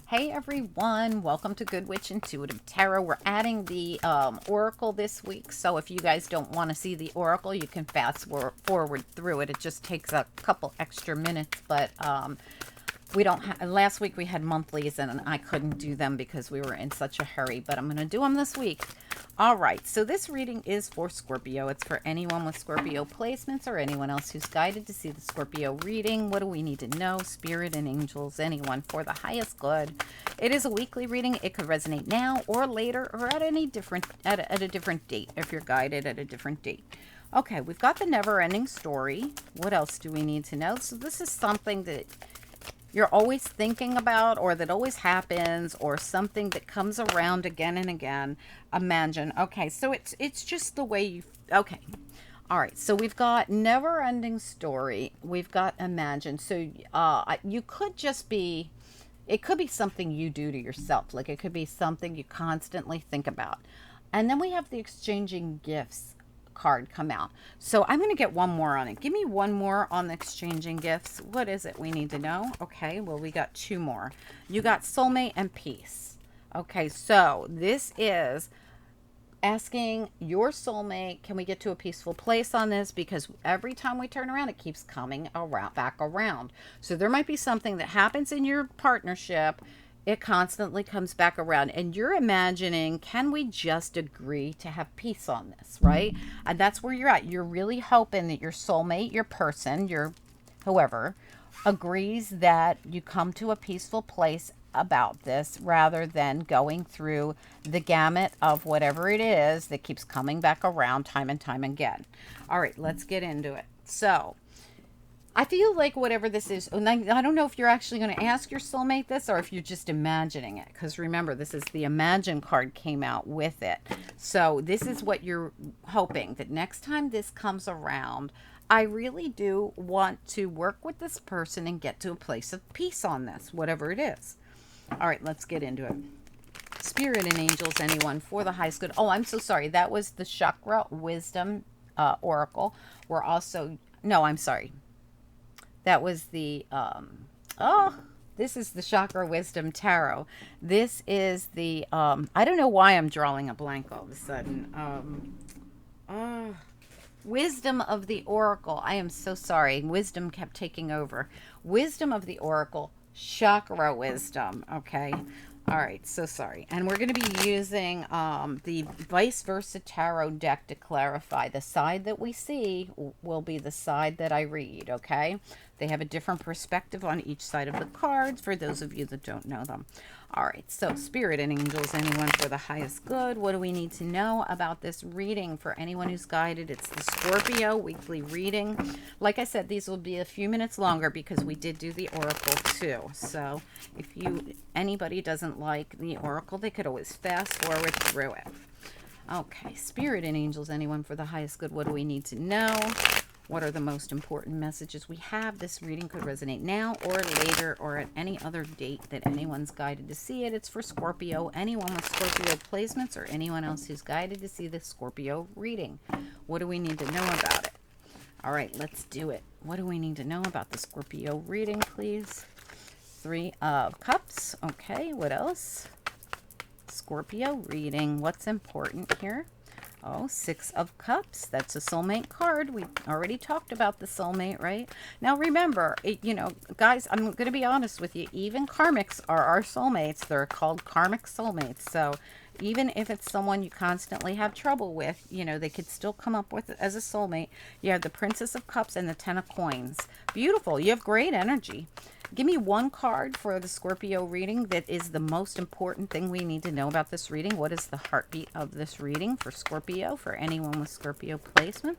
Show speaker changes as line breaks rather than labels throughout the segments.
Hey everyone, welcome to Good Witch Intuitive Tarot. We're adding the Oracle this week, so if you guys don't want to see the Oracle, you can fast forward through it. It just takes a couple extra minutes, but we don't last week we had monthlies and I couldn't do them because we were in such a hurry, but I'm going to do them this week. All right, so this reading is for Scorpio. It's for anyone with Scorpio placements or anyone else who's guided to see the Scorpio reading. What do we need to know? Spirit and angels, anyone for the highest good. It is a weekly reading. It could resonate now or later or at any different at a different date if you're guided at a different date. Okay, we've got the never-ending story. What else do we need to know? So this is something that you're always thinking about, or that always happens, or something that comes around again and again. Imagine. Okay, so it's just the way you. Okay, all right. So we've got never ending story. We've got imagine. So you could just be. It could be something you do to yourself. Like it could be something you constantly think about. And then we have the exchanging gifts card come out. So I'm going to get one more on it. Give me one more on the exchanging gifts. What is it we need to know? Okay, well, we got two more. You got soulmate and peace. Okay, so this is asking your soulmate, can we get to a peaceful place on this? Because every time we turn around, it keeps coming around, back around. So there might be something that happens in your partnership. It constantly comes back around, and you're imagining, can we just agree to have peace on this, right? And that's where you're at. You're really hoping that your soulmate, your person, your whoever, agrees that you come to a peaceful place about this rather than going through the gamut of whatever it is that keeps coming back around time and time again. All right, let's get into it. So I feel like whatever this is, and I don't know if you're actually going to ask your soulmate this or if you're just imagining it. Because remember, this is the Imagine card came out with it. So this is what you're hoping, that next time this comes around, I really do want to work with this person and get to a place of peace on this, whatever it is. All right, let's get into it. Spirit and angels, anyone for the highest good. Oh, I'm so sorry. That was the Chakra Wisdom Oracle. We're also, no, I'm sorry. That was the, this is the Chakra Wisdom Tarot. This is the, I don't know why I'm drawing a blank all of a sudden. Wisdom of the Oracle. I am so sorry. Wisdom kept taking over. Wisdom of the Oracle. Chakra Wisdom. Okay. All right, so sorry. And we're going to be using the Vice Versa Tarot deck to clarify. The side that we see will be the side that I read, okay? They have a different perspective on each side of the cards for those of you that don't know them. All right, so Spirit and Angels, anyone for the highest good. What do we need to know about this reading for anyone who's guided? It's the Scorpio weekly reading. Like I said, these will be a few minutes longer because we did do the Oracle too. So if anybody doesn't like the Oracle, they could always fast forward through it. Okay, Spirit and Angels, anyone for the highest good. What do we need to know? What are the most important messages we have? This reading could resonate now or later or at any other date that anyone's guided to see it. It's for Scorpio, anyone with Scorpio placements or anyone else who's guided to see the Scorpio reading. What do we need to know about it? All right, let's do it. What do we need to know about the Scorpio reading, please? Three of Cups. Okay, what else? Scorpio reading. What's important here? Oh, Six of Cups. That's a soulmate card. We already talked about the soulmate, right? Now, remember, guys, I'm going to be honest with you. Even karmics are our soulmates. They're called karmic soulmates. So even if it's someone you constantly have trouble with, they could still come up with it as a soulmate. You have the Princess of Cups and the Ten of Coins. Beautiful. You have great energy. Give me one card for the Scorpio reading that is the most important thing we need to know about this reading. What is the heartbeat of this reading for Scorpio, for anyone with Scorpio placements?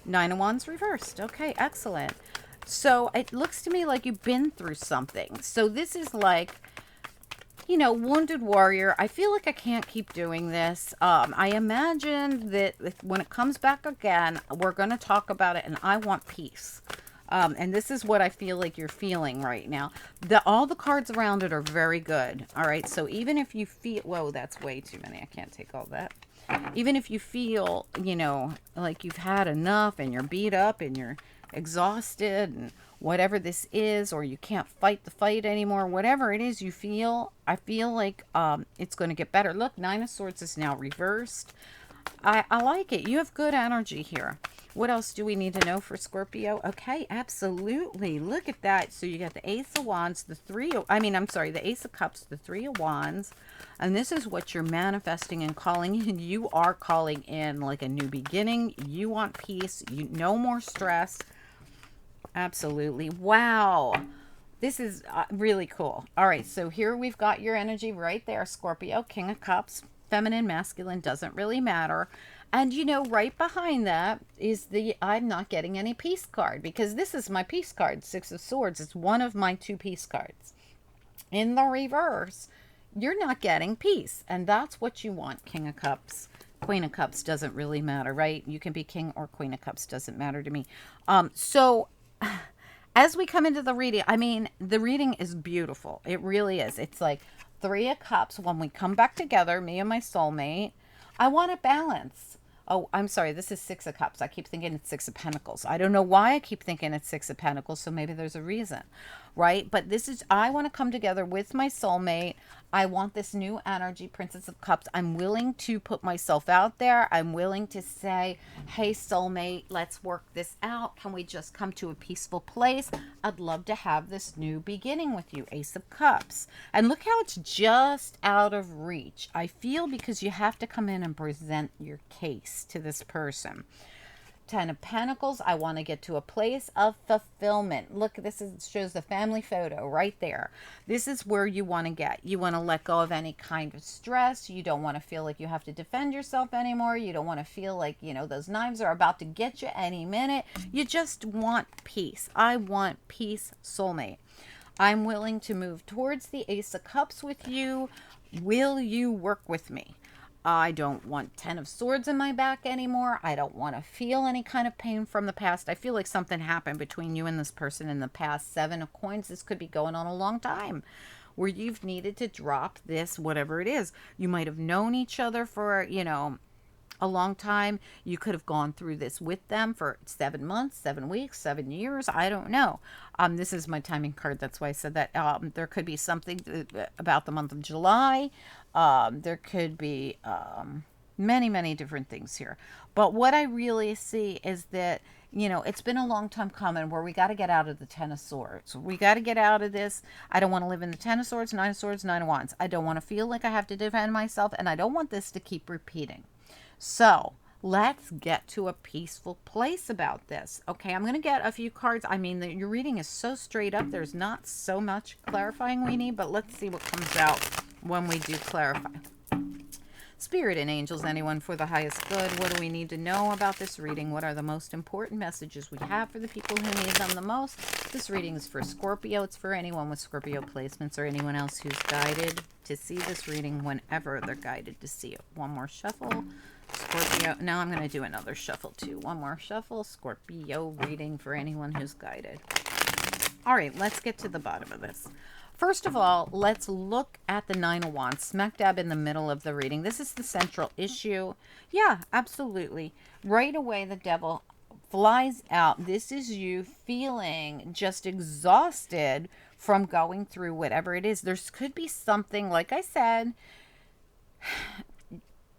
Nine of Wands reversed. Okay, excellent. So it looks to me like you've been through something. So this is like, wounded warrior. I feel like I can't keep doing this. I imagine that when it comes back again, we're going to talk about it, and I want peace. And this is what I feel like you're feeling right now. All the cards around it are very good. All right. So even if you feel, whoa, that's way too many. I can't take all that. Even if you feel, like you've had enough and you're beat up and you're exhausted and whatever this is, or you can't fight the fight anymore, whatever it is you feel, I feel like it's going to get better. Look, Nine of Swords is now reversed. I like it. You have good energy here. What else do we need to know for Scorpio? Okay, absolutely. Look at that. So you got the Ace of Wands, the Ace of Cups, the Three of Wands. And this is what you're manifesting and calling in. You are calling in like a new beginning. You want peace. No more stress. Absolutely. Wow. This is really cool. All right, so here we've got your energy right there, Scorpio, King of Cups. Feminine, masculine, doesn't really matter. And you know, right behind that is the I'm not getting any peace card, because this is my peace card, Six of Swords. It's one of my 2 peace cards. In the reverse, you're not getting peace. And that's what you want, King of Cups. Queen of Cups doesn't really matter, right? You can be King or Queen of Cups, doesn't matter to me. So as we come into the reading, I mean, the reading is beautiful. It really is. It's like 3 of Cups. When we come back together, me and my soulmate, I want a balance. Oh, I'm sorry. This is 6 of Cups. I keep thinking it's 6 of Pentacles. I don't know why I keep thinking it's 6 of Pentacles, so maybe there's a reason, right? But this is, I want to come together with my soulmate. I want this new energy, Princess of Cups. I'm willing to put myself out there. I'm willing to say, hey, soulmate, let's work this out. Can we just come to a peaceful place? I'd love to have this new beginning with you, Ace of Cups. And look how it's just out of reach. I feel because you have to come in and present your case to this person. 10 of Pentacles, I want to get to a place of fulfillment. Look, shows the family photo right there. This is where you want to get. You want to let go of any kind of stress. You don't want to feel like you have to defend yourself anymore. You don't want to feel like, you know, those knives are about to get you any minute. You just want peace. I want peace, soulmate. I'm willing to move towards the Ace of Cups with you. Will you work with me? I don't want 10 of Swords in my back anymore. I don't want to feel any kind of pain from the past. I feel like something happened between you and this person in the past. 7 of Coins. This could be going on a long time where you've needed to drop this, whatever it is. You might have known each other for, you know, a long time. You could have gone through this with them for 7 months, 7 weeks, 7 years. I don't know. This is my timing card. That's why I said that. There could be something about the month of July. There could be many, many different things here. But what I really see is that, you know, it's been a long time coming where we got to get out of the 10 of Swords. We got to get out of this. I don't want to live in the 10 of Swords, 9 of Swords, 9 of Wands. I don't want to feel like I have to defend myself, and I don't want this to keep repeating. So let's get to a peaceful place about this. Okay, I'm going to get a few cards. I mean, your reading is so straight up. There's not so much clarifying we need, but let's see what comes out when we do clarify. Spirit and angels, anyone for the highest good. What do we need to know about this reading? What are the most important messages we have for the people who need them the most? This reading is for Scorpio. It's for anyone with Scorpio placements or anyone else who's guided to see this reading whenever they're guided to see it. One more shuffle. Scorpio. Now I'm going to do another shuffle too. One more shuffle. Scorpio reading for anyone who's guided. All right, let's get to the bottom of this. First of all, let's look at the 9 of Wands, smack dab in the middle of the reading. This is the central issue. Yeah, absolutely. Right away, the devil flies out. This is you feeling just exhausted from going through whatever it is. There could be something, like I said,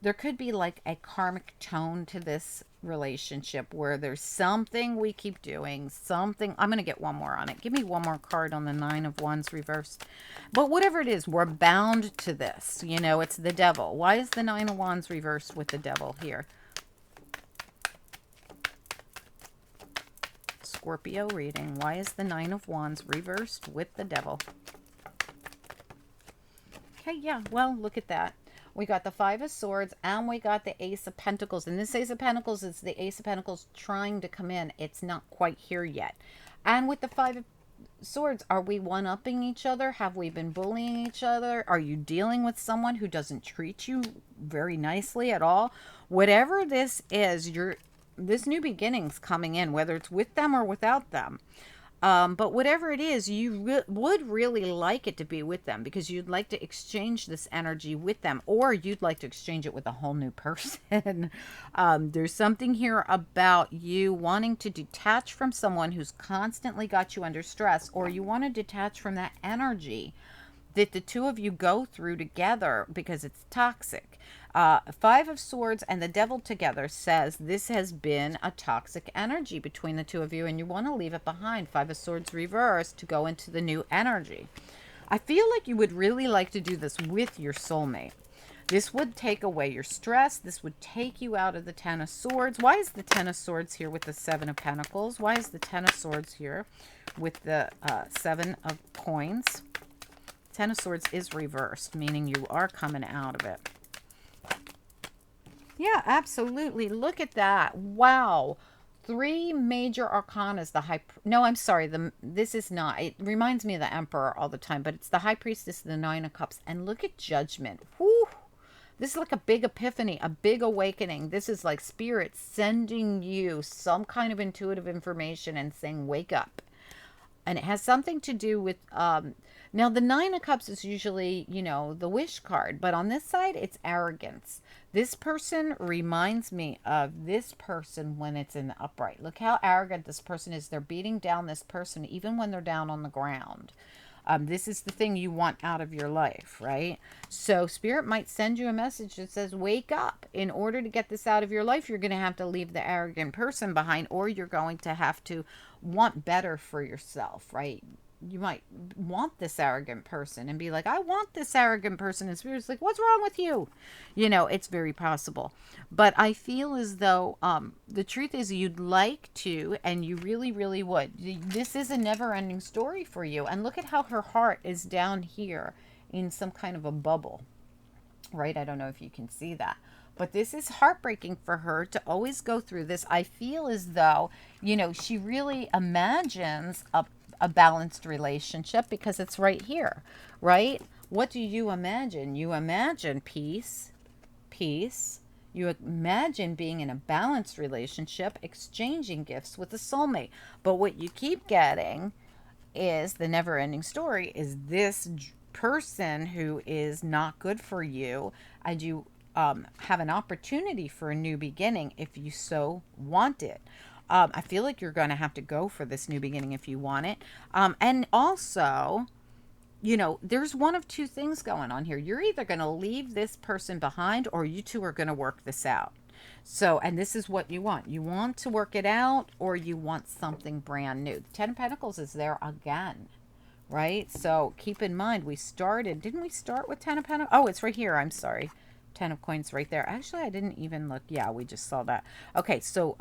there could be like a karmic tone to this relationship where there's something we keep doing, something. I'm going to get one more on it. Give me one more card on the 9 of Wands reversed. But whatever it is, we're bound to this. You know, it's the devil. Why is the 9 of Wands reversed with the devil here? Scorpio reading. Why is the 9 of Wands reversed with the devil? Okay, yeah, well, look at that. We got the 5 of Swords and we got the Ace of Pentacles. And this Ace of Pentacles is the Ace of Pentacles trying to come in. It's not quite here yet. And with the 5 of Swords, are we one-upping each other? Have we been bullying each other? Are you dealing with someone who doesn't treat you very nicely at all? Whatever this is, this new beginning's coming in, whether it's with them or without them. But whatever it is, you would really like it to be with them because you'd like to exchange this energy with them, or you'd like to exchange it with a whole new person. There's something here about you wanting to detach from someone who's constantly got you under stress, or you want to detach from that energy that the two of you go through together because it's toxic. Five of Swords and the Devil together says this has been a toxic energy between the two of you and you want to leave it behind. Five of Swords reversed to go into the new energy. I feel like you would really like to do this with your soulmate. This would take away your stress. This would take you out of the Ten of Swords. Why is the Ten of Swords here with the Seven of Pentacles? Why is the Ten of Swords here with the Seven of Coins? Ten of Swords is reversed, meaning you are coming out of it. Yeah, absolutely. Look at that. Wow. Three major arcanas. The high... No, I'm sorry. This is not. It reminds me of the Emperor all the time, but it's the High Priestess, the Nine of Cups. And look at Judgment. Whew. This is like a big epiphany, a big awakening. This is like Spirit sending you some kind of intuitive information and saying, wake up. And it has something to do with... now, the Nine of Cups is usually, you know, the wish card. But on this side, it's arrogance. This person reminds me of this person when it's in the upright. Look how arrogant this person is. They're beating down this person even when they're down on the ground. This is the thing you want out of your life, right? So Spirit might send you a message that says, wake up. In order to get this out of your life, you're going to have to leave the arrogant person behind, or you're going to have to want better for yourself, right? You might want this arrogant person and be like, I want this arrogant person. And Spirit's like, what's wrong with you? You know, it's very possible. But I feel as though the truth is you'd like to, and you really, really would. This is a never-ending story for you. And look at how her heart is down here in some kind of a bubble, right? I don't know if you can see that. But this is heartbreaking for her to always go through this. I feel as though, you know, she really imagines a balanced relationship because it's right here, right? What do you imagine? You imagine peace, peace. You imagine being in a balanced relationship, exchanging gifts with a soulmate. But what you keep getting is the never-ending story is this person who is not good for you, and you have an opportunity for a new beginning if you so want it. I feel like you're going to have to go for this new beginning if you want it. And also, you know, there's one of two things going on here. You're either going to leave this person behind or you two are going to work this out. So, and this is what you want. You want to work it out or you want something brand new. The Ten of Pentacles is there again, right? So keep in mind, we started, didn't we start with Ten of Pentacles? Oh, it's right here. I'm sorry. Ten of Coins right there. Actually, I didn't even look. Yeah, we just saw that. Okay, so,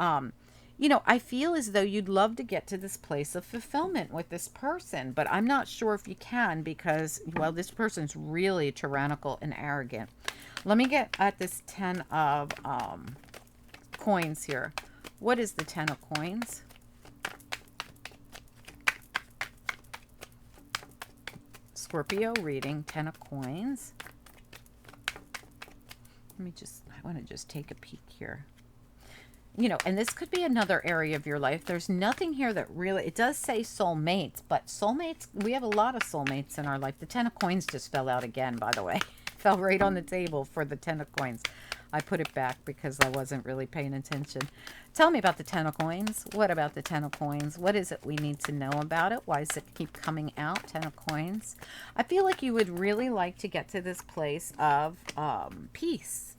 you know, I feel as though you'd love to get to this place of fulfillment with this person, but I'm not sure if you can because, well, this person's really tyrannical and arrogant. Let me get at this Ten of Coins here. What is the Ten of Coins? Scorpio reading, Ten of Coins. Let me just, I want to just take a peek here. You know, and this could be another area of your life. There's nothing here that really, it does say soulmates, but soulmates, we have a lot of soulmates in our life. The Ten of Coins just fell out again, by the way. Fell right on the table for the Ten of Coins. I put it back because I wasn't really paying attention. Tell me about the Ten of Coins. What about the Ten of Coins? What is it we need to know about it? Why does it keep coming out? Ten of Coins. I feel like you would really like to get to this place of peace.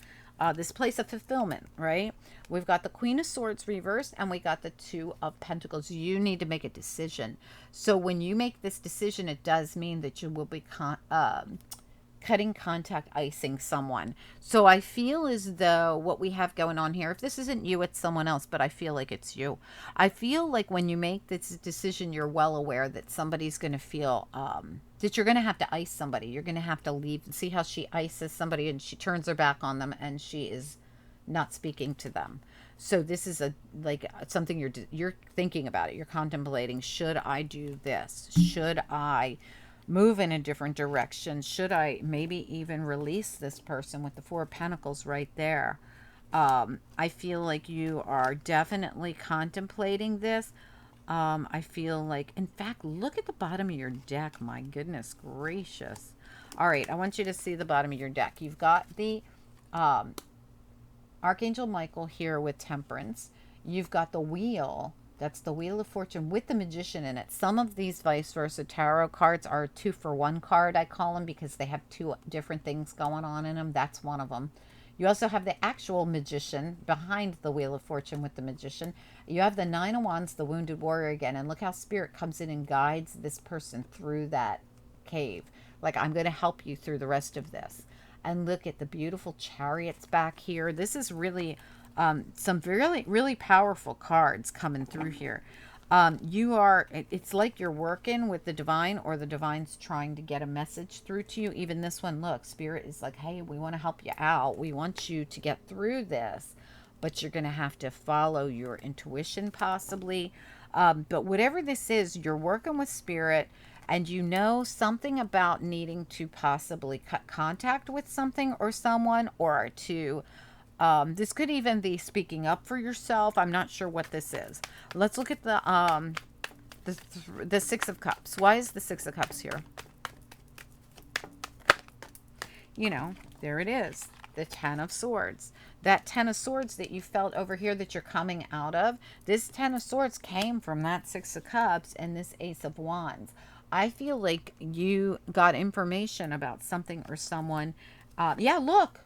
This place of fulfillment, right? We've got the Queen of Swords reversed and we got the Two of Pentacles. You need to make a decision. So when you make this decision, it does mean that you will be cutting contact, icing someone. So I feel as though what we have going on here, if this isn't you, it's someone else, but I feel like it's you. I feel like when you make this decision, you're well aware that somebody's going to feel that you're going to have to ice somebody. You're going to have to leave. See how she ices somebody and she turns her back on them and she is not speaking to them. So this is something you're thinking about it. You're contemplating, should I do this? Should I move in a different direction? Should I maybe even release this person with the Four of Pentacles right there? I feel like you are definitely contemplating this. I feel like, in fact, look at the bottom of your deck. My goodness gracious. All right, I want you to see the bottom of your deck. You've got the um, Archangel Michael here with Temperance. You've got the Wheel. That's the Wheel of Fortune with the Magician in it. Some of these vice versa tarot cards are 2-for-1 card, I call them, because they have two different things going on in them. That's one of them. You also have the actual Magician behind the Wheel of Fortune with the Magician. You have the Nine of Wands, the Wounded Warrior again. And look how Spirit comes in and guides this person through that cave. Like, I'm going to help you through the rest of this. And look at the beautiful chariots back here. This is really some really, really powerful cards coming through here. It's like you're working with the divine, or the divine's trying to get a message through to you. Even this one, look, Spirit is like, hey, we want to help you out. We want you to get through this, but you're going to have to follow your intuition possibly. But whatever this is, you're working with Spirit, and you know something about needing to possibly cut contact with something or someone, or to this could even be speaking up for yourself. I'm not sure what this is. Let's look at the Six of Cups. Why is the Six of Cups here? You know, there it is, the Ten of Swords. That Ten of Swords that you felt over here that you're coming out of, this Ten of Swords came from that Six of Cups and this Ace of Wands. I feel like you got information about something or someone. Yeah, look,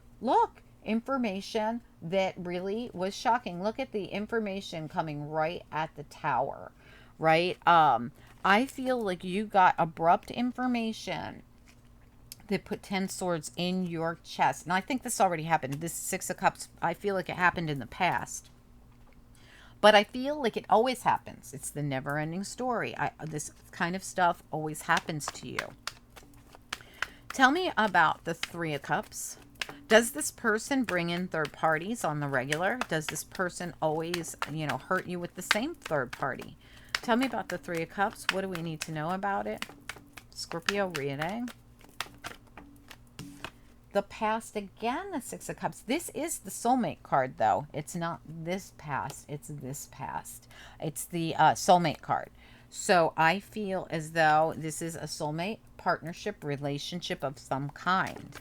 information that really was shocking. Look at the information coming right at the Tower, right? I feel like you got abrupt information that put 10 swords in your chest. And I think this already happened. This Six of Cups, I feel like it happened in the past. But I feel like it always happens. It's the never-ending story. This kind of stuff always happens to you. Tell me about the Three of Cups. Does this person bring in third parties on the regular? Does this person always, hurt you with the same third party? Tell me about the Three of Cups. What do we need to know about it? Scorpio reading. The past again, the Six of Cups. This is the soulmate card, though. It's not this past. It's this past. It's the soulmate card. So I feel as though this is a soulmate partnership relationship of some kind.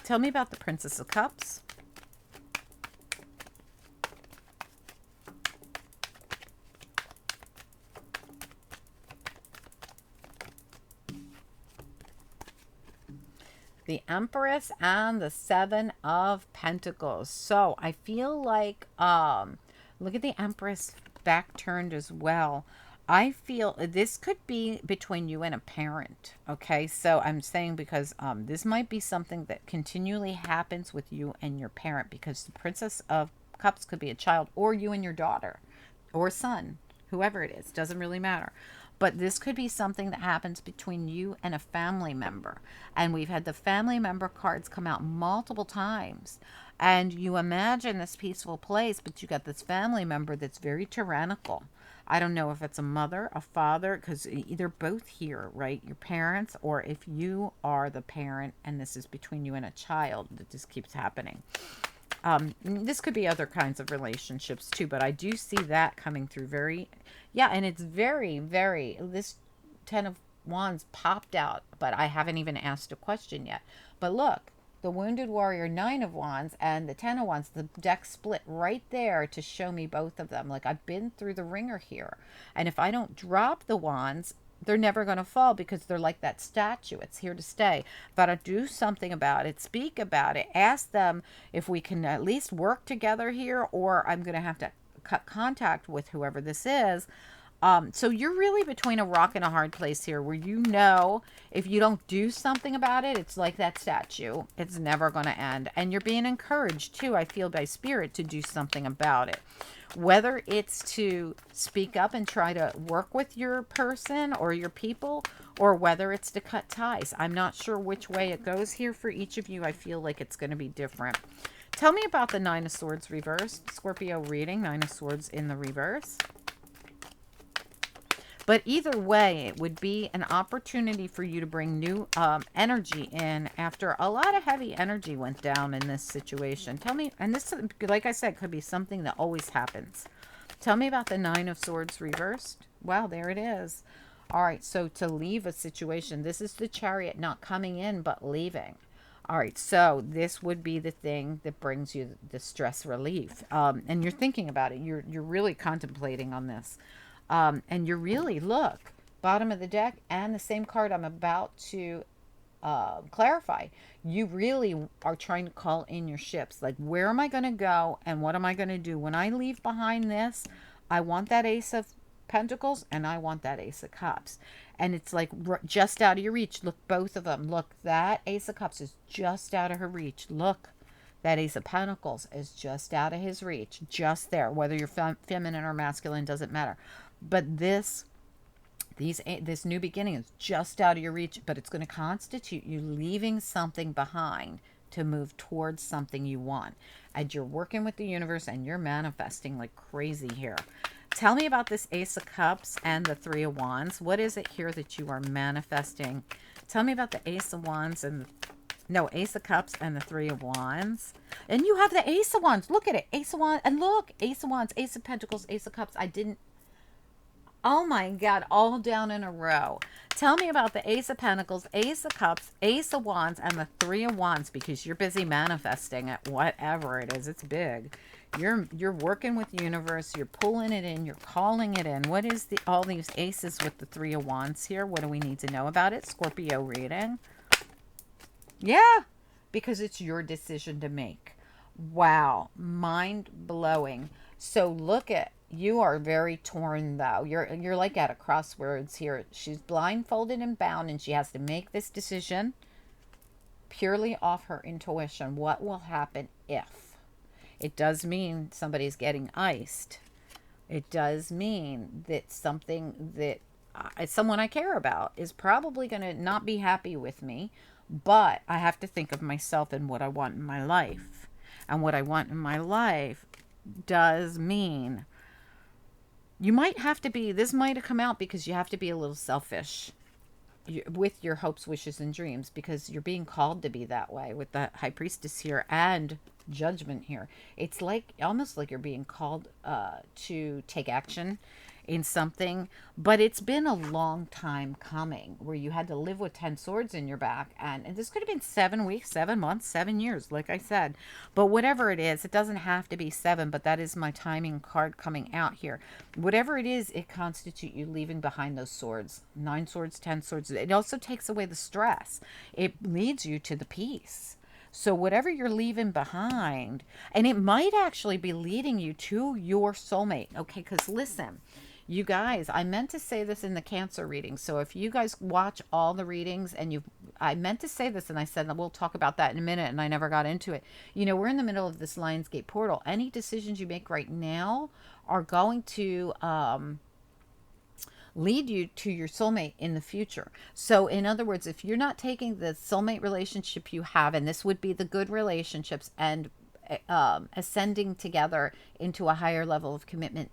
Tell me about the Princess of Cups. The Empress and the Seven of Pentacles. So I feel like, look at the Empress back turned as well. I feel this could be between you and a parent. Okay, so I'm saying because this might be something that continually happens with you and your parent, because the Princess of Cups could be a child, or you and your daughter or son, whoever it is, doesn't really matter. But this could be something that happens between you and a family member. And we've had the family member cards come out multiple times. And you imagine this peaceful place, but you got this family member that's very tyrannical. I don't know if it's a mother, a father, because they're both here, right? Your parents, or if you are the parent and this is between you and a child, that just keeps happening. This could be other kinds of relationships too, but I do see that coming through and it's very, very, this Ten of Wands popped out, but I haven't even asked a question yet. But look, the Wounded Warrior, Nine of Wands, and the Ten of Wands, the deck split right there to show me both of them. Like, I've been through the ringer here. And if I don't drop the wands, they're never going to fall, because they're like that statue. It's here to stay. But I do something about it, speak about it, ask them if we can at least work together here, or I'm going to have to cut contact with whoever this is. So you're really between a rock and a hard place here, where if you don't do something about it, it's like that statue. It's never going to end. And you're being encouraged too, I feel, by Spirit to do something about it. Whether it's to speak up and try to work with your person or your people, or whether it's to cut ties. I'm not sure which way it goes here for each of you. I feel like it's going to be different. Tell me about the Nine of Swords reversed. Scorpio reading, Nine of Swords in the reverse. But either way, it would be an opportunity for you to bring new energy in after a lot of heavy energy went down in this situation. Tell me, and this, like I said, could be something that always happens. Tell me about the Nine of Swords reversed. Wow, there it is. All right, so to leave a situation, this is the Chariot not coming in, but leaving. All right, so this would be the thing that brings you the stress relief. And you're thinking about it. You're really contemplating on this. And you're really, look, bottom of the deck and the same card I'm about to clarify. You really are trying to call in your ships. Like, where am I going to go and what am I going to do? When I leave behind this, I want that Ace of Pentacles and I want that Ace of Cups. And it's like just out of your reach. Look, both of them. Look, that Ace of Cups is just out of her reach. Look, that Ace of Pentacles is just out of his reach. Just there. Whether you're feminine or masculine, doesn't matter. But this new beginning is just out of your reach, but it's going to constitute you leaving something behind to move towards something you want. And you're working with the universe and you're manifesting like crazy here. Tell me about this Ace of Cups and the Three of Wands. What is it here that you are manifesting? Tell me about the Ace of Wands and Ace of Cups and the Three of Wands. And you have the Ace of Wands. Look at it. Ace of Wands. And look, Ace of Wands, Ace of Pentacles, Ace of Cups. Oh my God, all down in a row. Tell me about the Ace of Pentacles, Ace of Cups, Ace of Wands, and the Three of Wands, because you're busy manifesting it, whatever it is. It's big. You're working with the universe. You're pulling it in. You're calling it in. What is all these aces with the Three of Wands here? What do we need to know about it? Scorpio reading. Yeah, because it's your decision to make. Wow, mind blowing. So look at, you are very torn though. You're like at a crossroads here. She's blindfolded and bound and she has to make this decision purely off her intuition. What will happen if? It does mean somebody's getting iced. It does mean that something that someone I care about is probably going to not be happy with me, but I have to think of myself and what I want in my life. And what I want in my life does mean you might have to be, this might have come out because you have to be a little selfish with your hopes, wishes, and dreams, because you're being called to be that way with the High Priestess here and Judgment here. It's like almost like you're being called to take action in something, but it's been a long time coming where you had to live with 10 swords in your back, and this could have been 7 weeks, 7 months, 7 years, like I said. But whatever it is, it doesn't have to be 7, but that is my timing card coming out here. Whatever it is, it constitutes you leaving behind those swords. 9 swords, 10 swords. It also takes away the stress. It leads you to the peace. So whatever you're leaving behind, and it might actually be leading you to your soulmate. Okay, because listen, you guys, I meant to say this in the Cancer reading. So if you guys watch all the readings and I meant to say this and I said, we'll talk about that in a minute, and I never got into it. You know, we're in the middle of this Lionsgate portal. Any decisions you make right now are going to lead you to your soulmate in the future. So in other words, if you're not taking the soulmate relationship you have, and this would be the good relationships, and ascending together into a higher level of commitment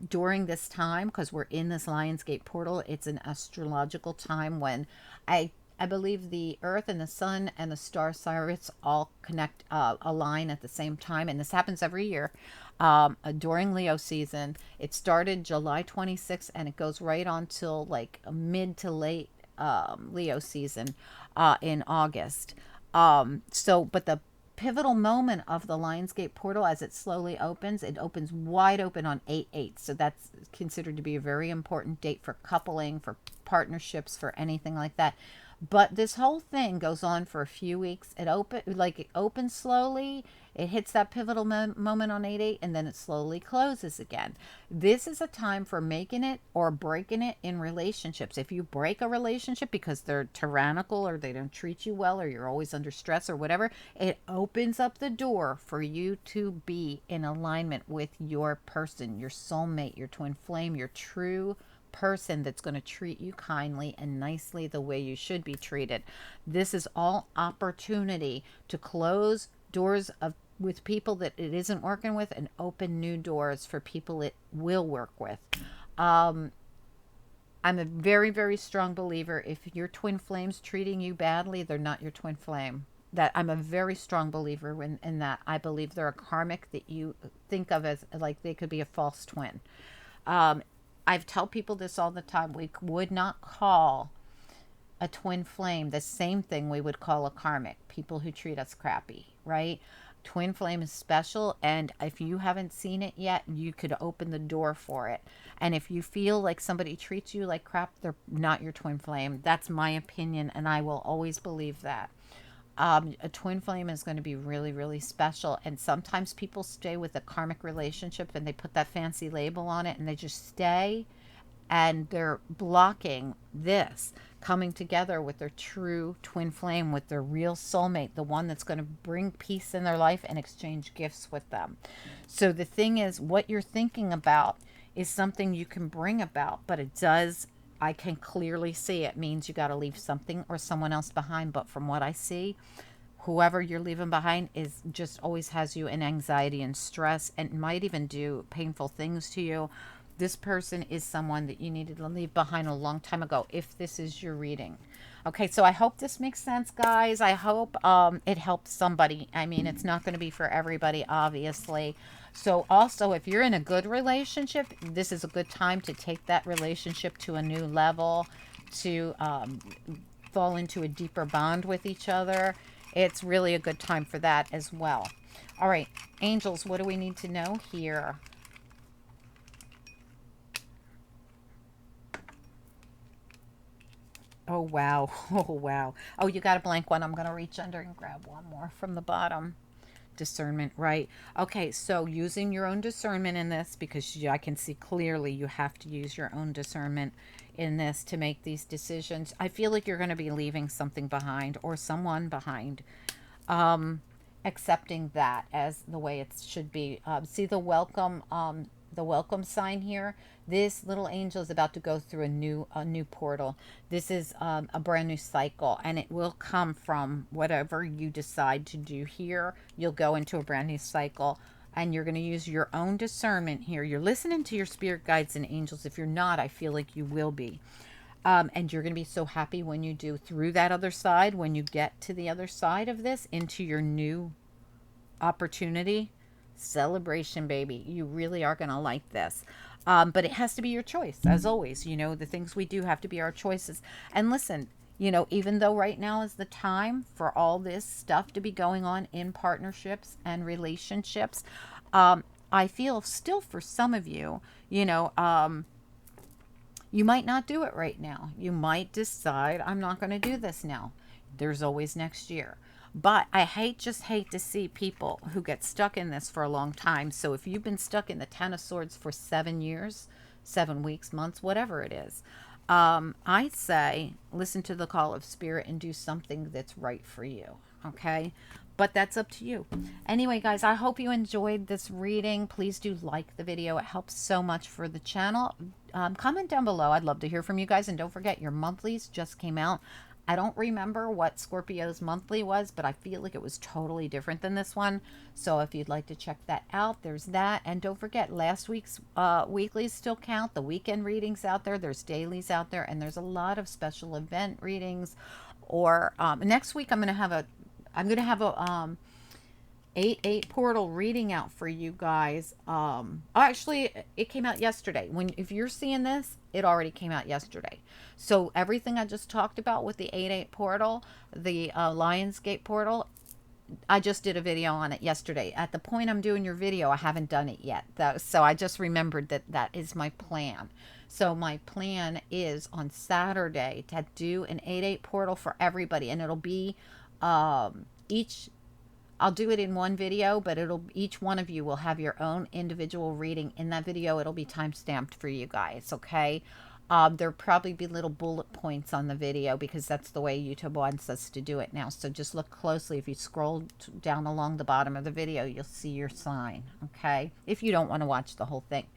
during this time, because we're in this Lionsgate portal, it's an astrological time when I believe the Earth and the Sun and the star Sirius all connect, align at the same time, and this happens every year during Leo season. It started July 26th and it goes right on till like mid to late Leo season in August. But the pivotal moment of the Lionsgate portal, as it slowly opens, it opens wide open on 8/8. So that's considered to be a very important date for coupling, for partnerships, for anything like that. But this whole thing goes on for a few weeks. It opens slowly. It hits that pivotal moment on 8/8, and then it slowly closes again. This is a time for making it or breaking it in relationships. If you break a relationship because they're tyrannical or they don't treat you well or you're always under stress or whatever, it opens up the door for you to be in alignment with your person, your soulmate, your twin flame, your true person that's going to treat you kindly and nicely the way you should be treated. This is all opportunity to close doors with people that it isn't working with and open new doors for people it will work with. I'm a very, very strong believer, if your twin flame's treating you badly, they're not your twin flame. that I'm a very strong believer in that. I believe they're a karmic that you think of as like they could be a false twin. Um, I've tell people this all the time. We would not call a twin flame the same thing we would call a karmic, people who treat us crappy, right? Twin flame is special, and if you haven't seen it yet, you could open the door for it. And if you feel like somebody treats you like crap, they're not your twin flame. That's my opinion, and I will always believe that. A twin flame is going to be really, really special. And sometimes people stay with a karmic relationship and they put that fancy label on it and they just stay, and they're blocking this coming together with their true twin flame, with their real soulmate, the one that's going to bring peace in their life and exchange gifts with them. So the thing is, what you're thinking about is something you can bring about, but it does, I can clearly see it means you got to leave something or someone else behind. But from what I see, whoever you're leaving behind is just always has you in anxiety and stress and might even do painful things to you. This person is someone that you needed to leave behind a long time ago, if this is your reading. Okay, so I hope this makes sense, guys. I hope it helps somebody. I mean, it's not going to be for everybody, obviously. So also, if you're in a good relationship, this is a good time to take that relationship to a new level, to fall into a deeper bond with each other. It's really a good time for that as well. All right, angels, what do we need to know here? Oh, wow. Oh, wow. Oh, you got a blank one. I'm going to reach under and grab one more from the bottom. Discernment, right? Okay, so using your own discernment in this, because I can see clearly you have to use your own discernment in this to make these decisions. I feel like you're going to be leaving something behind or someone behind. Accepting that as the way it should be. See the welcome sign here. This little angel is about to go through a new portal. This is a brand new cycle, and it will come from whatever you decide to do here. You'll go into a brand new cycle, and you're going to use your own discernment here. You're listening to your spirit guides and angels. If you're not, I feel like you will be. And you're going to be so happy when you do, through that other side, when you get to the other side of this, into your new opportunity. Celebration, baby. You really are going to like this. But it has to be your choice, as always. You know, the things we do have to be our choices. And listen, you know, even though right now is the time for all this stuff to be going on in partnerships and relationships, I feel still for some of you, you know, you might not do it right now. You might decide, I'm not going to do this now. There's always next year. But I just hate to see people who get stuck in this for a long time. So if you've been stuck in the Ten of Swords for 7 years, 7 weeks, months, whatever it is, I'd say listen to the call of spirit and do something that's right for you. Okay? But that's up to you. Anyway, guys, I hope you enjoyed this reading. Please do like the video. It helps so much for the channel. Comment down below. I'd love to hear from you guys. And don't forget, your monthlies just came out. I don't remember what Scorpio's monthly was, but I feel like it was totally different than this one. So if you'd like to check that out, there's that. And don't forget, last week's weeklies still count. The weekend readings out there. There's dailies out there. And there's a lot of special event readings. Or next week, I'm going to have a 8/8 portal reading out for you guys. Actually, it came out yesterday. If you're seeing this, it already came out yesterday. So everything I just talked about with the 8/8 portal, the Lionsgate portal, I just did a video on it yesterday. At the point I'm doing your video, I haven't done it yet. So I just remembered that is my plan. So my plan is on Saturday to do an 8/8 portal for everybody, and it'll be I'll do it in one video, but each one of you will have your own individual reading in that video. It'll be time stamped for you guys, okay? There'll probably be little bullet points on the video because that's the way YouTube wants us to do it now. So just look closely. If you scroll down along the bottom of the video, you'll see your sign, okay? If you don't want to watch the whole thing.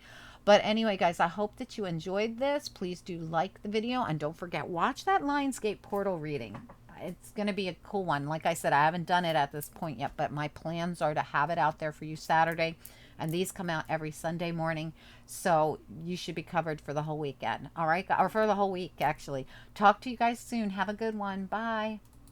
But anyway, guys, I hope that you enjoyed this. Please do like the video, and don't forget, watch that Lionsgate portal reading. It's going to be a cool one. Like I said, I haven't done it at this point yet, but my plans are to have it out there for you Saturday. And these come out every Sunday morning. So you should be covered for the whole weekend. All right? Or for the whole week, actually. Talk to you guys soon. Have a good one. Bye.